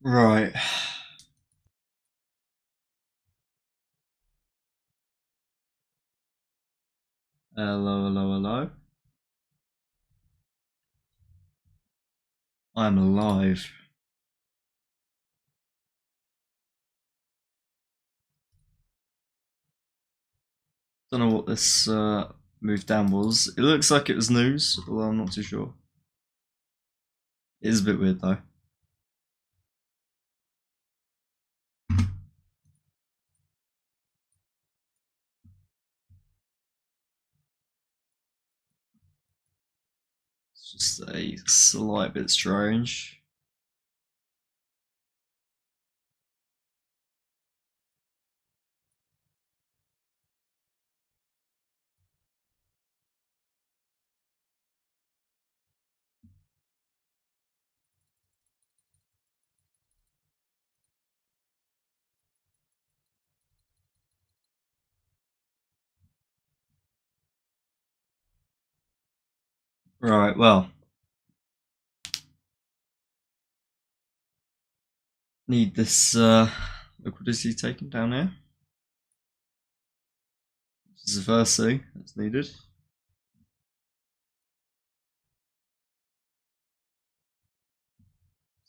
Right. Hello, hello, hello. I'm alive. Don't know what this move down was. It looks like it was news, although I'm not too sure. It is a bit weird though. It's just a slight bit strange. Right, well. Need this liquidity taken down here. This is the first thing that's needed.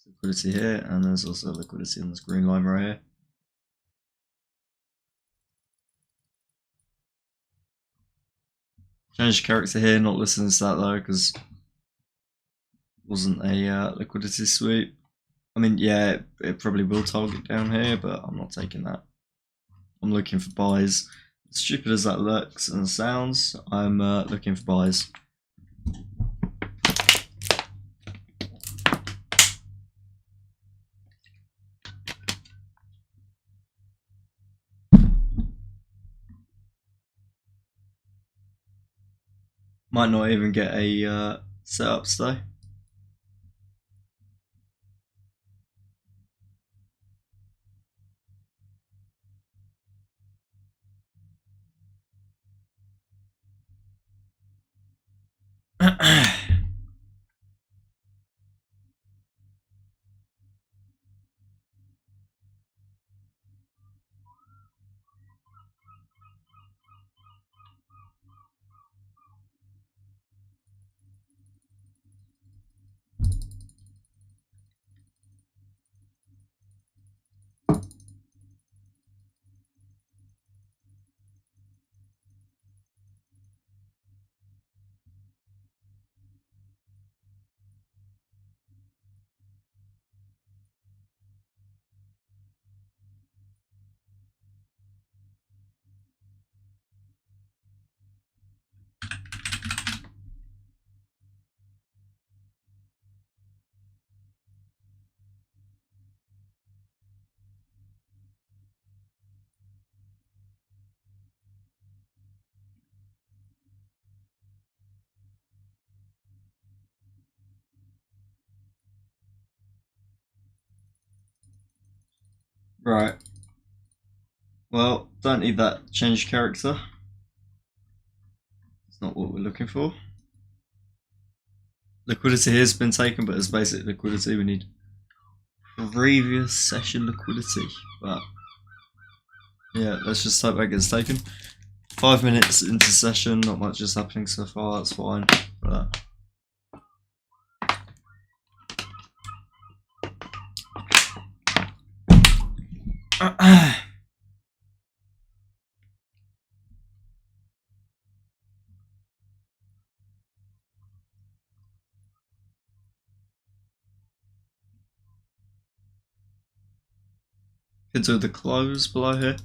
Liquidity here, and there's also liquidity in this green line right here. Change character here, not listening to that though, because it wasn't a liquidity sweep. I mean, yeah, it probably will target down here, but I'm not taking that. I'm looking for buys. As stupid as that looks and sounds, I'm looking for buys. Might not even get a setup today. Right. Well, don't need that change character. It's not what we're looking for. Liquidity here has been taken, but as basic liquidity, we need previous session liquidity. But yeah, let's just hope that gets taken. 5 minutes into session, not much is happening so far, that's fine. But could do the close below here.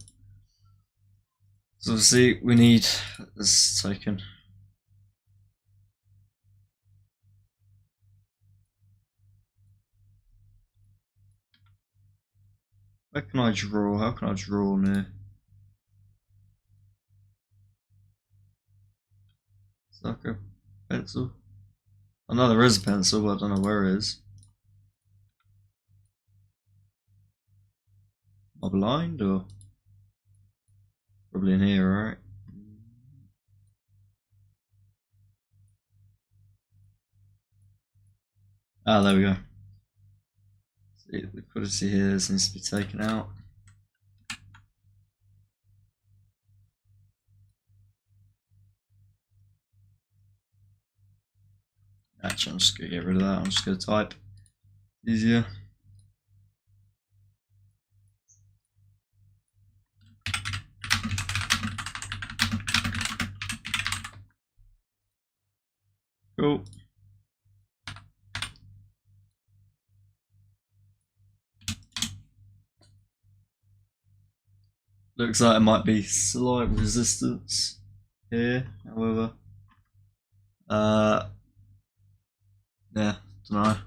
So obviously we need this taken. Where can I draw? How can I draw near? Is that like a pencil? I know there is a pencil, but I don't know where it is. Am I blind or? Probably in here, right? Ah, there we go. The liquidity here needs to be taken out. Actually, I'm just going to get rid of that. I'm just going to type. Easier. Cool. Looks like it might be slight resistance here, however. Yeah, don't know.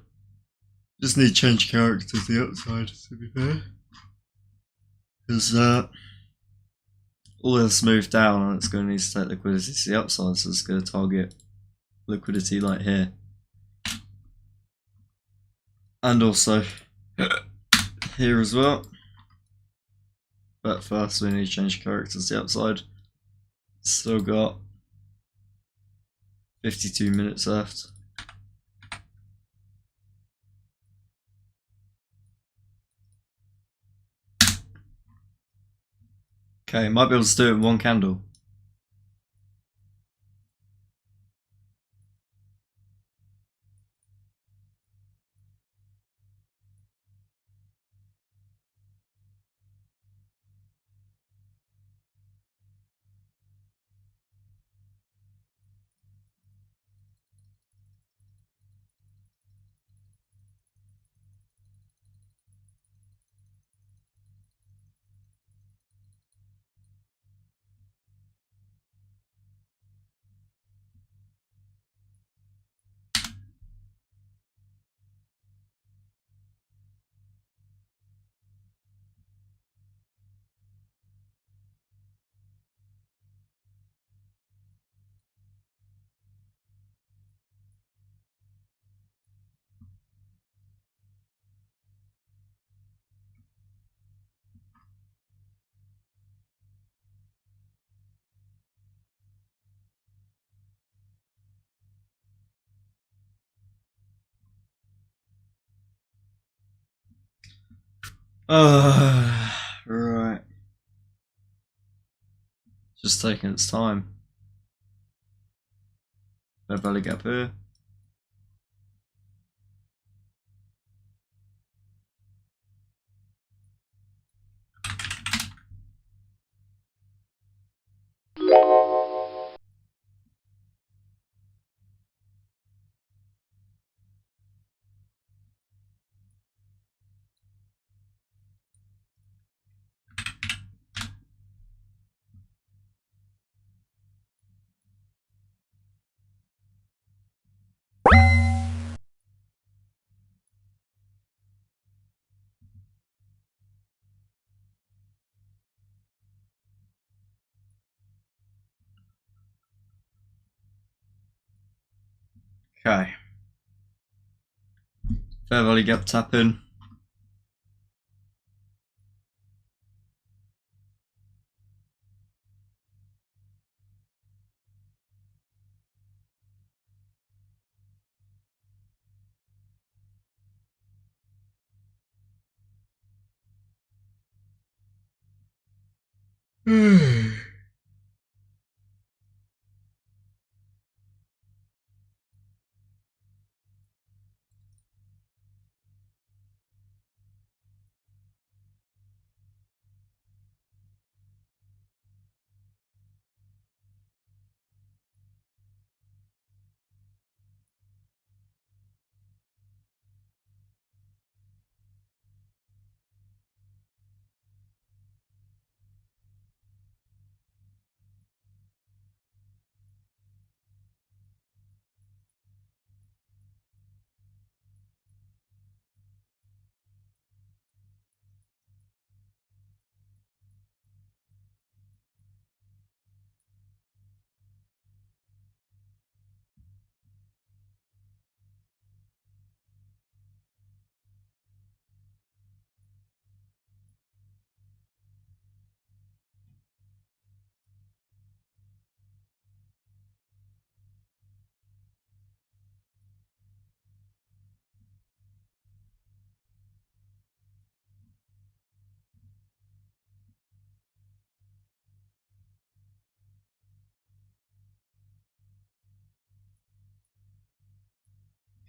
Just need to change character to the upside, to be fair. Because all this moved down and it's going to need to take liquidity to the upside, so it's going to target liquidity like here. And also here as well. But first we need to change characters to the upside. Still got 52 minutes left. Okay, might be able to do it in one candle. Right. Just taking its time. Fair value gap here. Okay. Fair value gap tap in.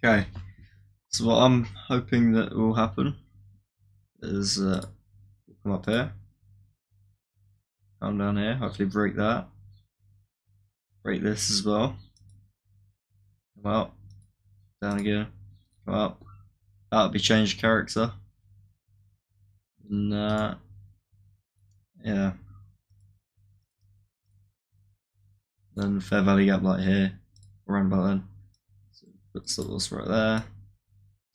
Okay, so what I'm hoping that will happen is we'll come up here, come down here, hopefully break that, break this as well, come up, down again, come up, that'll be changed character, and yeah, then fair value gap like here, around about then, so put stop loss right there,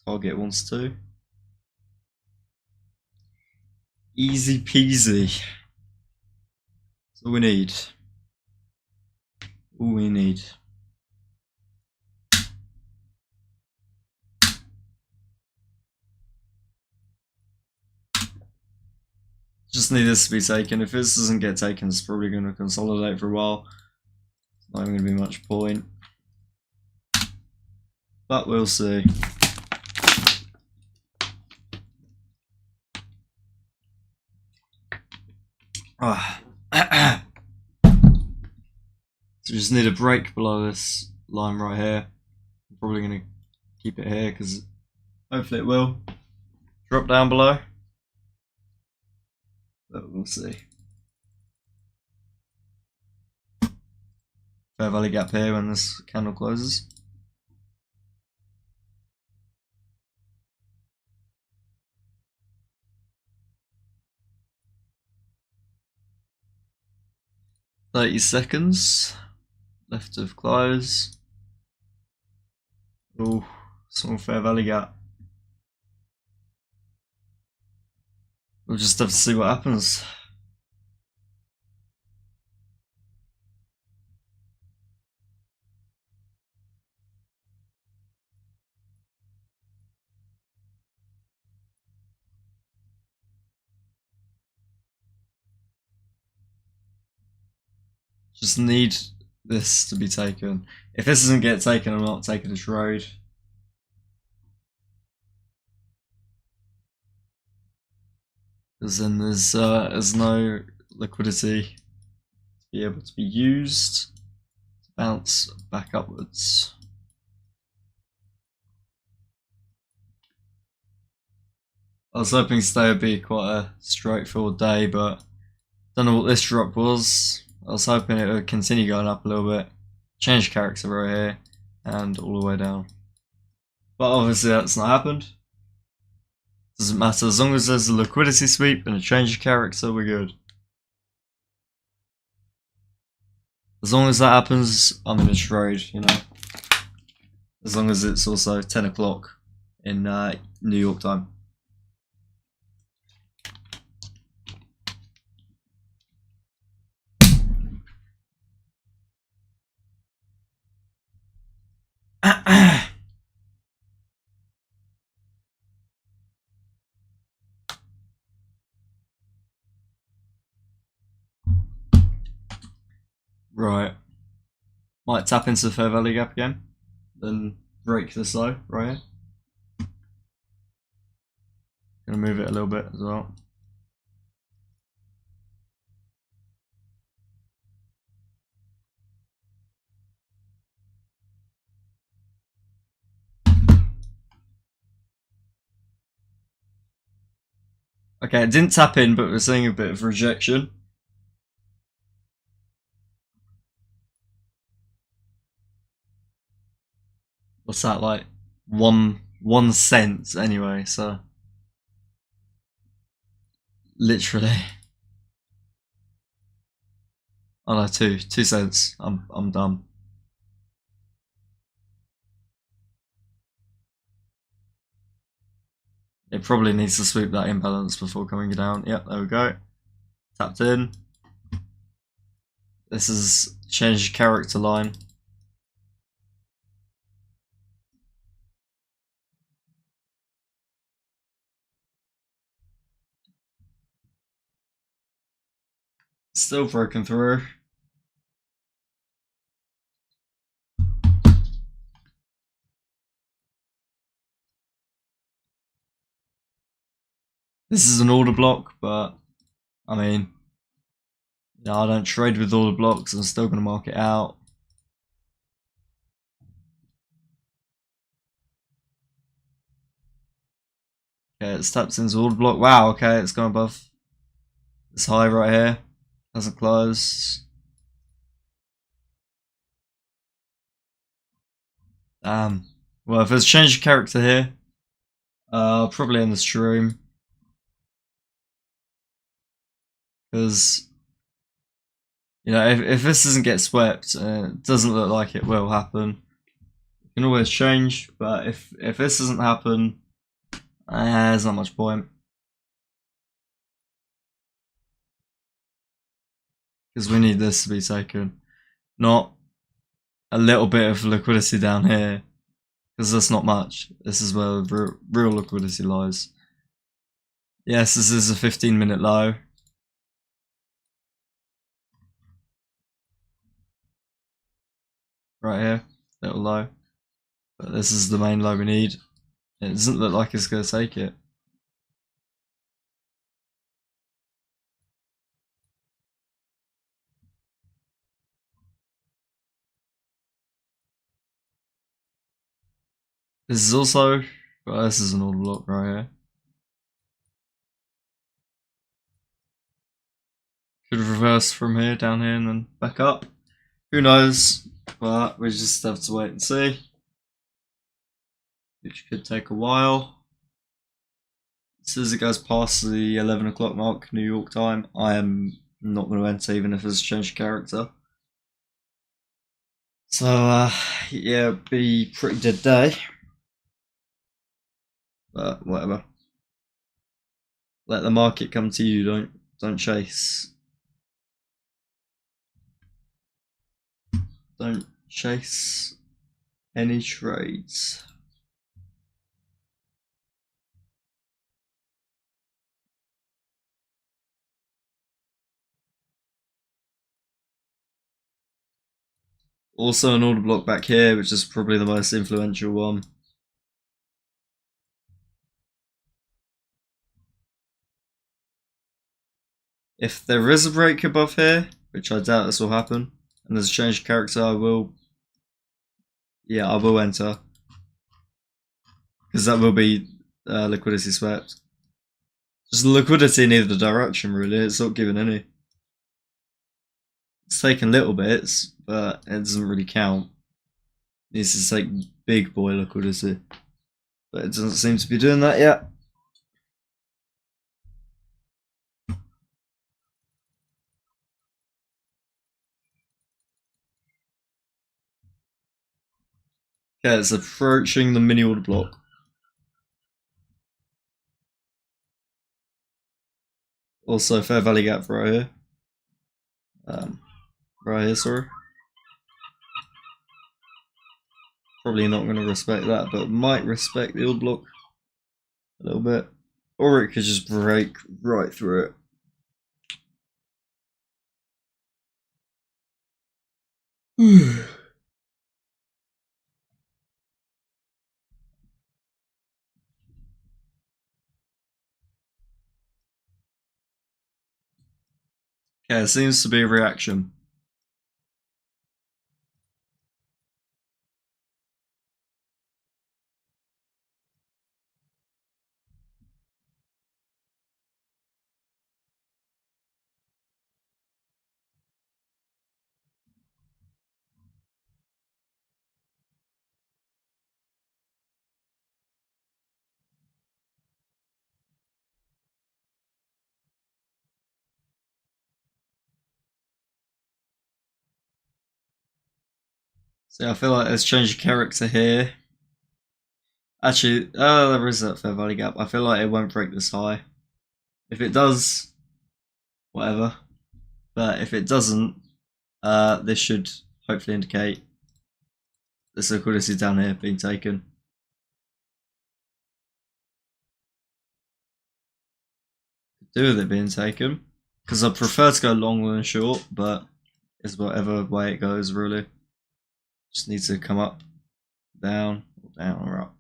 target wants to. Easy peasy. That's all we need. All we need. Just need this to be taken. If this doesn't get taken, it's probably going to consolidate for a while. It's not even going to be much point. But we'll see. So we just need a break below this line right here. I'm probably going to keep it here because hopefully it will drop down below. But we'll see. Fair value gap here when this candle closes. $30 left of close. Oh, small fair value gap. We'll just have to see what happens. Just need this to be taken. If this doesn't get taken, I'm not taking a trade. Because then there's no liquidity to be able to be used to bounce back upwards. I was hoping today would be quite a straightforward day, but don't know what this drop was. I was hoping it would continue going up a little bit, change character right here, and all the way down. But obviously that's not happened. Doesn't matter, as long as there's a liquidity sweep and a change of character, we're good. As long as that happens, I'm in a trade, you know. As long as it's also 10 o'clock in New York time. Right. Might tap into the fair value gap again. Then break this low right here. Gonna move it a little bit as well. Okay, it didn't tap in, but we're seeing a bit of rejection. What's that, like 1 cent anyway, so literally. Oh no, 2 cents. I'm done. It probably needs to sweep that imbalance before coming down. Yep, there we go. Tapped in. This is changed character line. Still broken through. This is an order block, but I mean, you know, I don't trade with order blocks. I'm still going to mark it out. Okay, it steps into order block. Wow, okay, it's gone above this high right here. Hasn't closed. Well, if there's change of character here, probably in the stream. Because, you know, if this doesn't get swept, it doesn't look like it will happen. You can always change, but if this doesn't happen, there's not much point. Because we need this to be taken, not a little bit of liquidity down here, because that's not much. This is where real liquidity lies. Yes, this is a 15-minute low. Right here, little low. But this is the main low we need. It doesn't look like it's going to take it. This is also, well, this is an order block right here. Could have reversed from here, down here, and then back up. Who knows? But we just have to wait and see. Which could take a while. As soon as it goes past the 11 o'clock mark, New York time, I am not going to enter even if it's changed character. So, yeah, it'd be a pretty dead day. But whatever. Let the market come to you, don't chase. Don't chase any trades. Also an order block back here, which is probably the most influential one. If there is a break above here, which I doubt this will happen, and there's a change of character, I will enter. Because that will be liquidity swept. Just liquidity in either direction, really. It's not giving any. It's taking little bits, but it doesn't really count. It needs to take big boy liquidity. But it doesn't seem to be doing that yet. Okay, it's approaching the mini order block. Also, fair value gap right here. Right here, sorry. Probably not going to respect that, but might respect the order block a little bit. Or it could just break right through it. Okay, it seems to be a reaction. See, I feel like there's change of character here. Actually, there is that fair value gap. I feel like it won't break this high. If it does, whatever. But if it doesn't, this should hopefully indicate this liquidity down here being taken. Do with it being taken. Because I prefer to go long than short, but it's whatever way it goes, really. Just needs to come up, down, or up.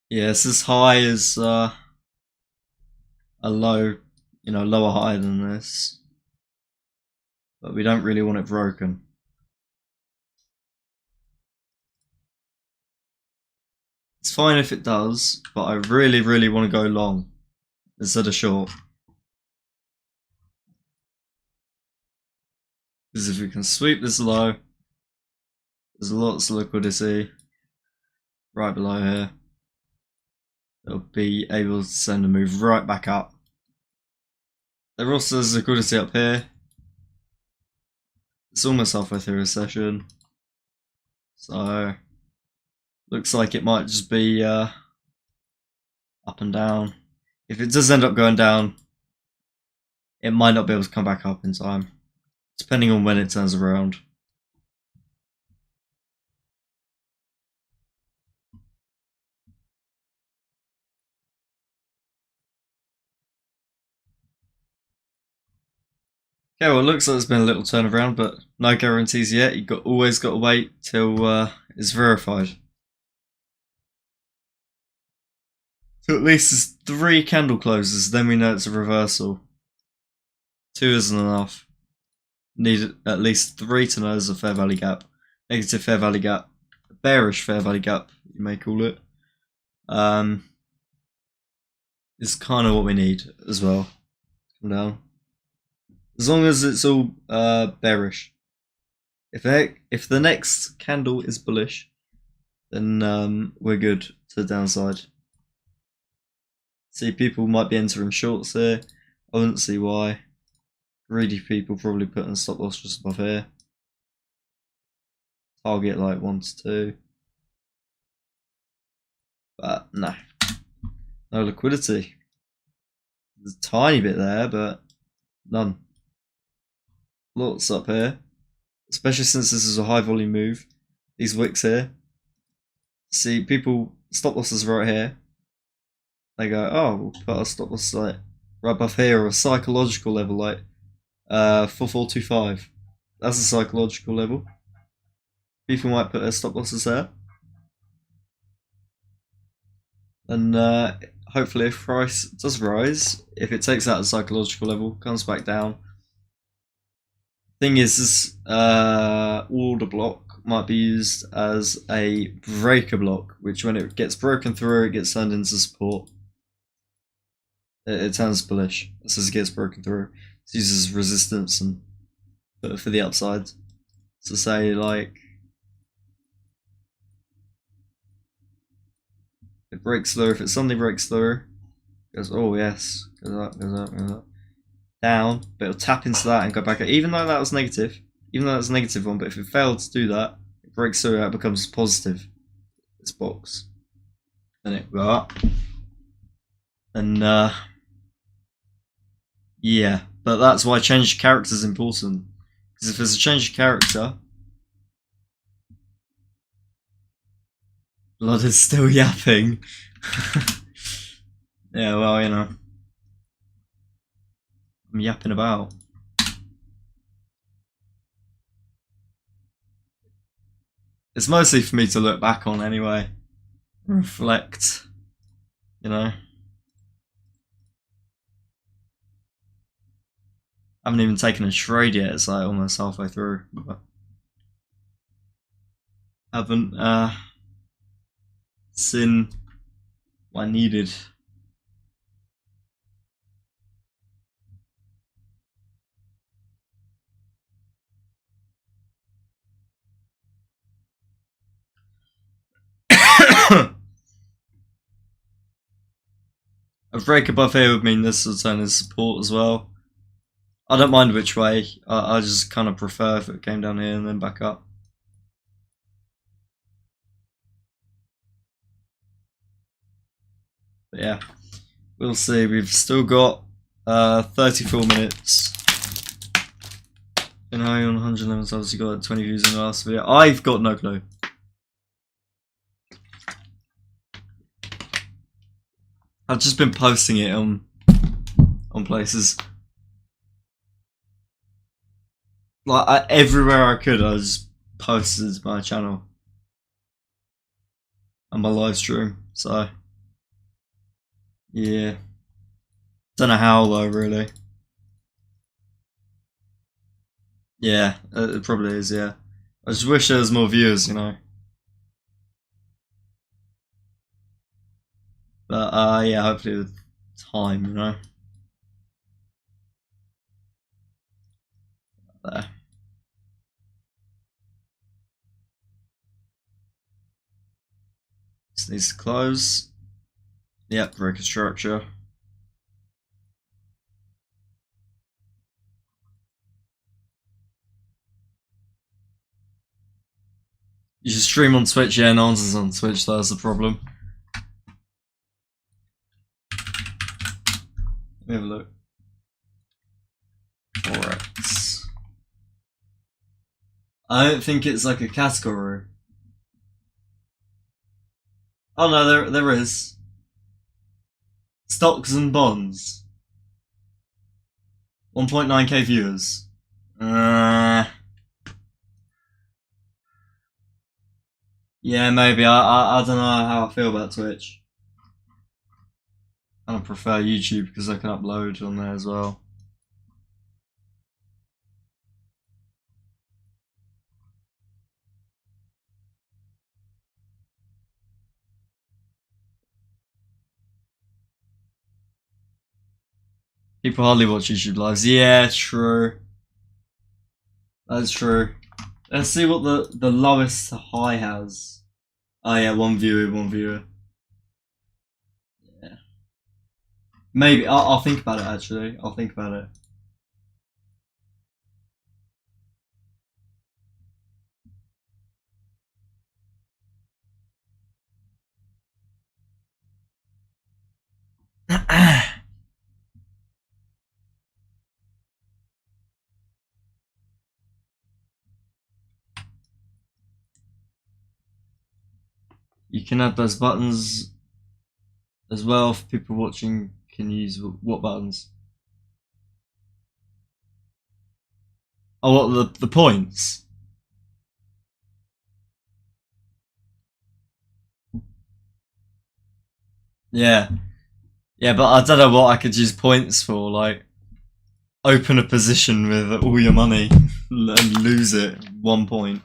Yeah, it's as high as a low, lower high than this, but we don't really want it broken. It's fine if it does, but I really, really want to go long instead of short. Because if we can sweep this low, there's lots of liquidity right below here. It'll be able to send a move right back up. There also is liquidity up here. It's almost halfway through a session, so looks like it might just be up and down. If it does end up going down, it might not be able to come back up in time, depending on when it turns around. Okay, well, it looks like it's been a little turnaround, but no guarantees yet. You've always got to wait till it's verified. So at least it's 3 candle closes, then we know it's a reversal. 2 isn't enough. Need at least 3 to know there's a fair value gap. Negative fair value gap. Bearish fair value gap, you may call it. Is kind of what we need as well. Come down. As long as it's all bearish. If the next candle is bullish, then we're good to the downside. See, people might be entering shorts here. I wouldn't see why. Greedy people probably putting a stop loss just above here. Target like 1 to 2. But no. No liquidity. There's a tiny bit there, but none. Lots up here. Especially since this is a high volume move. These wicks here. See, people, stop losses right here. They go, oh, we'll put our stop loss like right above here, or a psychological level like 4425. That's a psychological level. People might put their stop losses there. And hopefully if price does rise, if it takes out the psychological level, comes back down. Thing is, this order block might be used as a breaker block, which when it gets broken through, it gets turned into support. It turns bullish as soon as it gets broken through. It uses resistance and for the upside. So say like it breaks through. If it suddenly breaks through, goes, oh yes, goes up, goes up, goes up, down, but it'll tap into that and go back up. Even though that was negative, even though that's a negative one, but if it failed to do that, it breaks through, it becomes positive. This box, then it will go up, and yeah, but that's why change of character is important. Because if there's a change of character, blood is still yapping. Yeah, well, I'm yapping about. It's mostly for me to look back on anyway. Reflect, I haven't even taken a trade yet, it's like almost halfway through. But haven't seen what I needed. A break above here would mean this will turn as support as well. I don't mind which way, I just kind of prefer if it came down here and then back up. But yeah, we'll see. We've still got 34 minutes. You know, on 111 subs, you got 20 views in the last video. I've got no clue. I've just been posting it on places. Like everywhere I could, I just posted my channel and my live stream. So Yeah. Don't know how though, really. Yeah, it probably is, yeah. I just wish there was more viewers, you know. But yeah, hopefully with time, you know. There. This needs to close. Yep, break a structure. You should stream on Twitch, yeah, no one's on Twitch, that's the problem. Let me have a look. Forex. I don't think it's like a category. Oh no, there is. Stocks and bonds. 1.9k viewers. Yeah, maybe. I don't know how I feel about Twitch. I prefer YouTube because I can upload on there as well. People hardly watch YouTube lives. Yeah, true. That's true. Let's see what the lowest high has. Oh yeah, one viewer, one viewer. Yeah. Maybe I'll think about it. Actually, I'll think about it. You can add those buttons as well for people watching. Can use what buttons? Oh, what the points? Yeah, yeah, but I don't know what I could use points for. Like, open a position with all your money and lose it 1 point.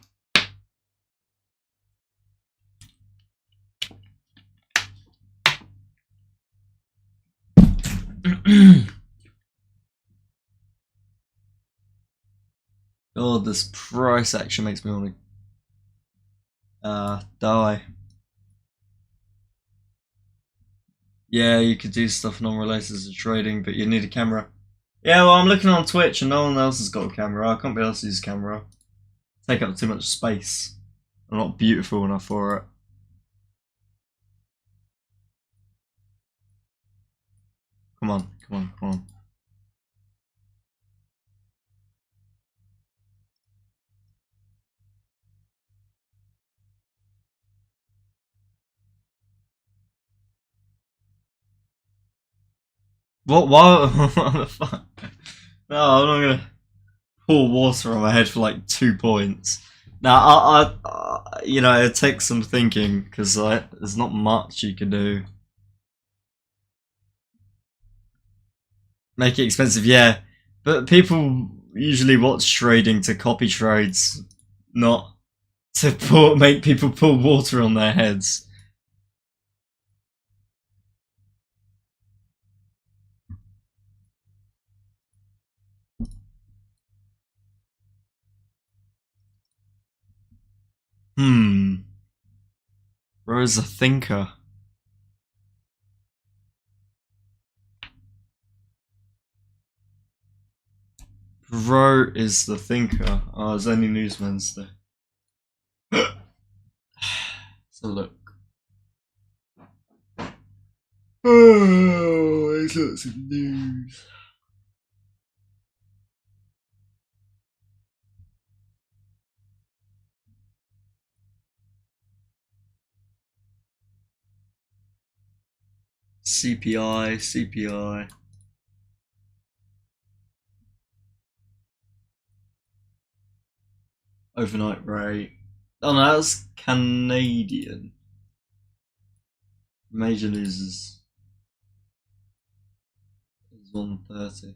God, this price action makes me want to die. Yeah, you could do stuff non-related to trading, but you need a camera. Yeah, well, I'm looking on Twitch and no one else has got a camera. I can't be able to use a camera. Take up too much space. I'm not beautiful enough for it. Come on, come on, come on. What? What the fuck? No, I'm not gonna pour water on my head for like 2 points. Now, you know, it takes some thinking because there's not much you can do. Make it expensive, yeah, but people usually watch trading to copy trades, not to make people pour water on their heads. Rose a thinker. Bro is the thinker. Oh, it's only News Wednesday. So look. Oh, there's lots of news. CPI, CPI. Overnight rate. Oh no, that's Canadian. Major losers. 130.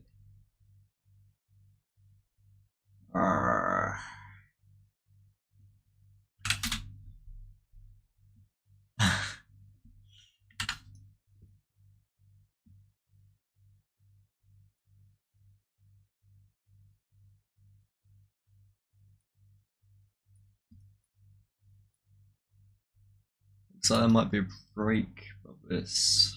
So there might be a break of this.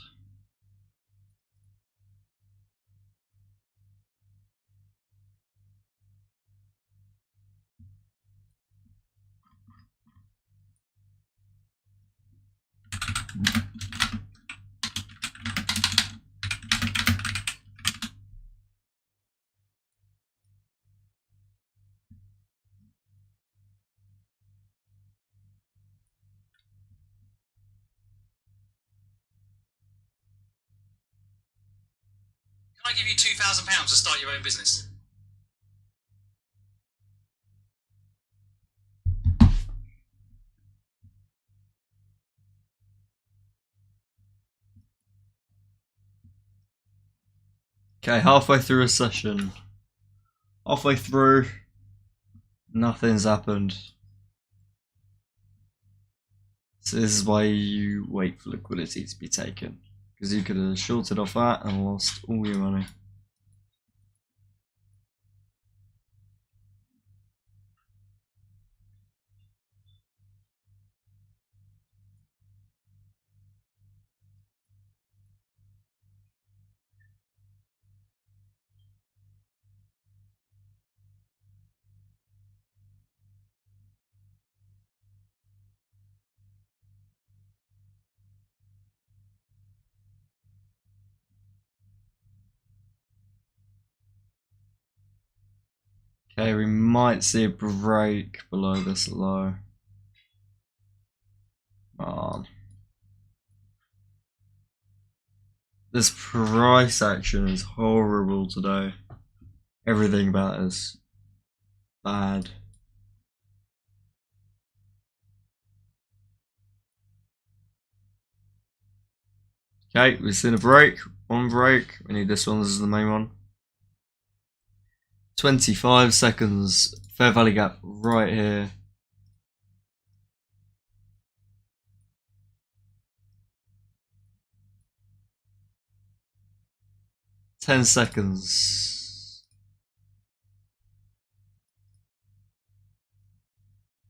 Can I give you £2,000 to start your own business? Okay, halfway through a session. Halfway through, nothing's happened. So this is why you wait for liquidity to be taken. Because you could have shorted off that and lost all your money. Okay, we might see a break below this low. This price action is horrible today. Everything about it is bad. Okay, we've seen a break. One break. We need this one. This is the main one. 25 seconds. Fair value gap right here. Ten seconds.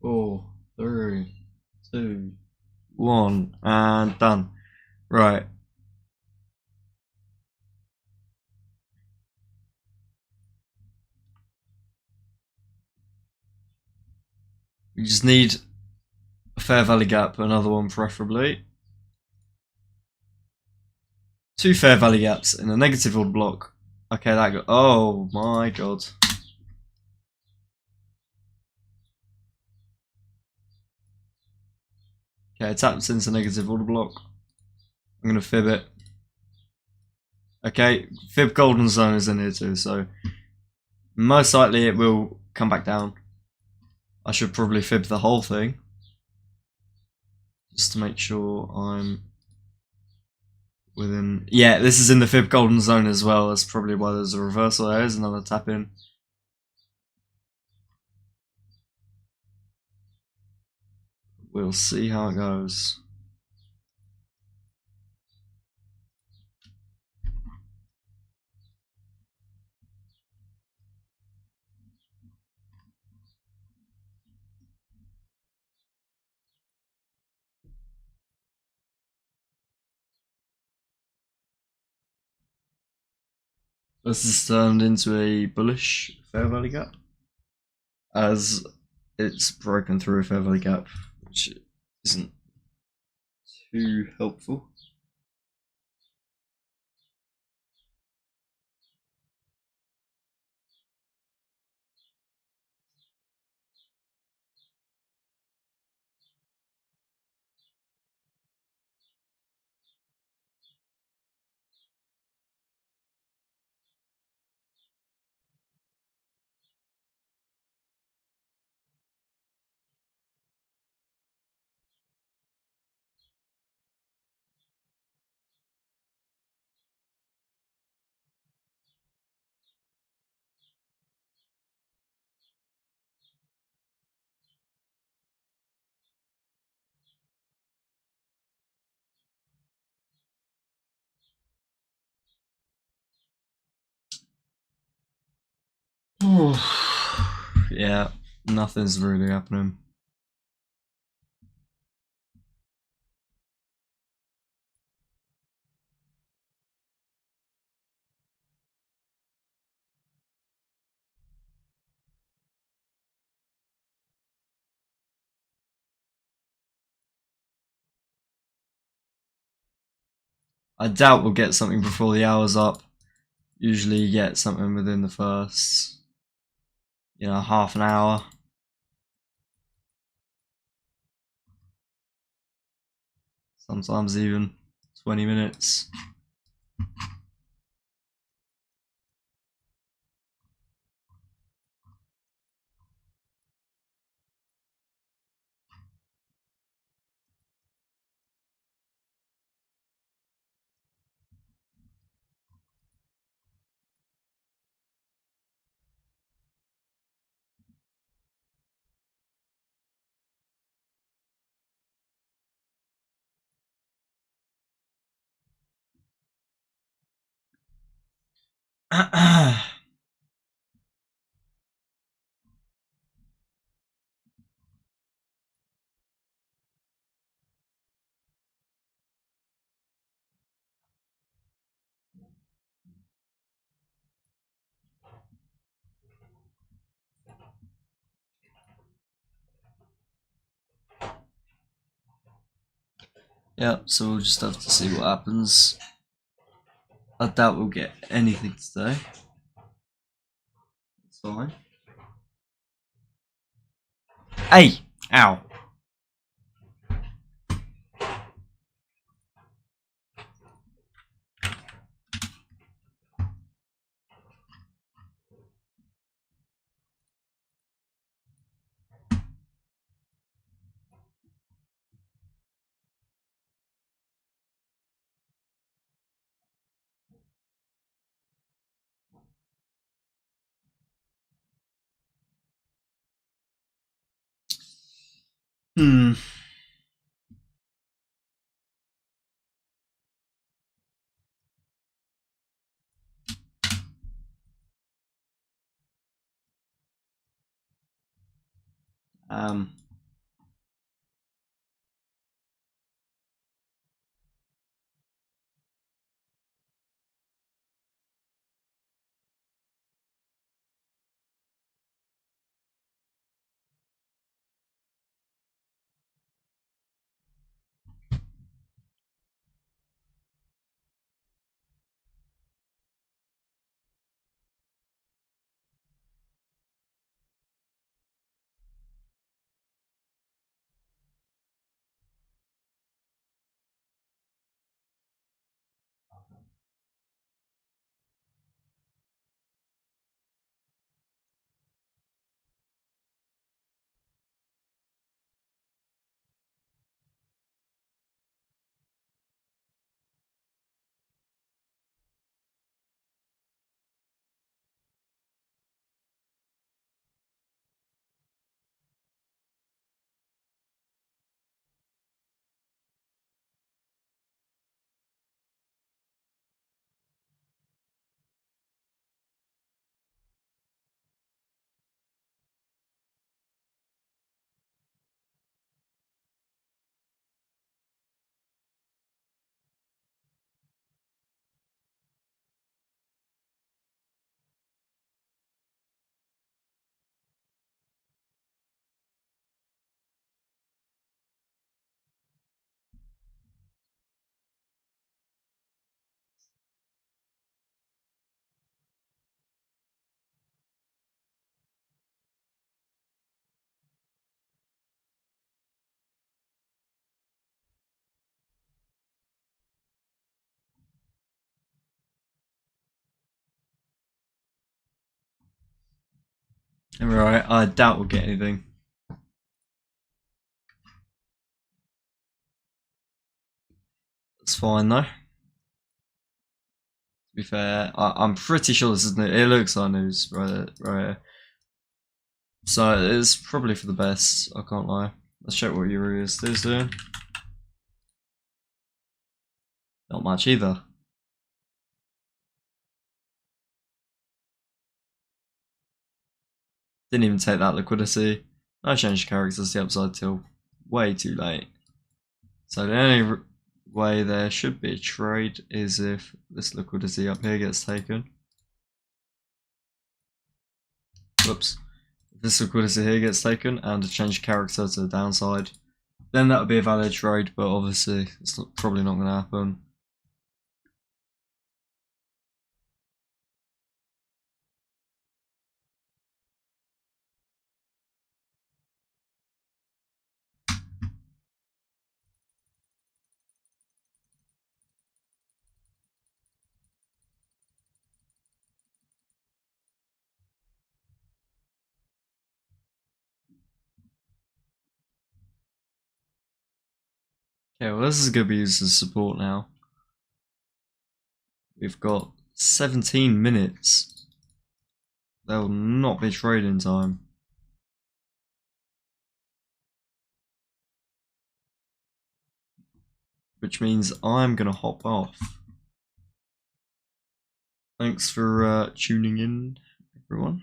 4, 3, 2, 1, and done. Right. We just need a fair value gap, another one preferably. 2 fair value gaps in a negative order block. Okay, that got. Oh my god. Okay, it taps into negative order block. I'm gonna fib it. Okay, fib golden zone is in here too, so most likely it will come back down. I should probably fib the whole thing just to make sure I'm within. Yeah, this is in the fib golden zone as well. That's probably why there's a reversal. There is another tap in. We'll see how it goes. This is turned into a bullish fair value gap as it's broken through a fair value gap, which isn't too helpful. Yeah, nothing's really happening. I doubt we'll get something before the hour's up. Usually you get something within the first, half an hour. Sometimes even 20 minutes. Yeah, so we'll just have to see what happens. I doubt we'll get anything today. It's fine. Hey! Ow. Hmm. Um. Right, I doubt we'll get anything. It's fine though. To be fair, I'm pretty sure this isn't it. It looks like news right here. So it's probably for the best, I can't lie. Let's check what eurjpy is doing. Not much either. Didn't even take that liquidity. I changed characters to the upside till way too late. So the only way there should be a trade is if this liquidity up here gets taken. Whoops. If this liquidity here gets taken and a change character to the downside, then that would be a valid trade, but obviously it's probably not going to happen. Okay, well this is going to be used as support now. We've got 17 minutes. There will not be trading time. Which means I'm going to hop off. Thanks for tuning in, everyone.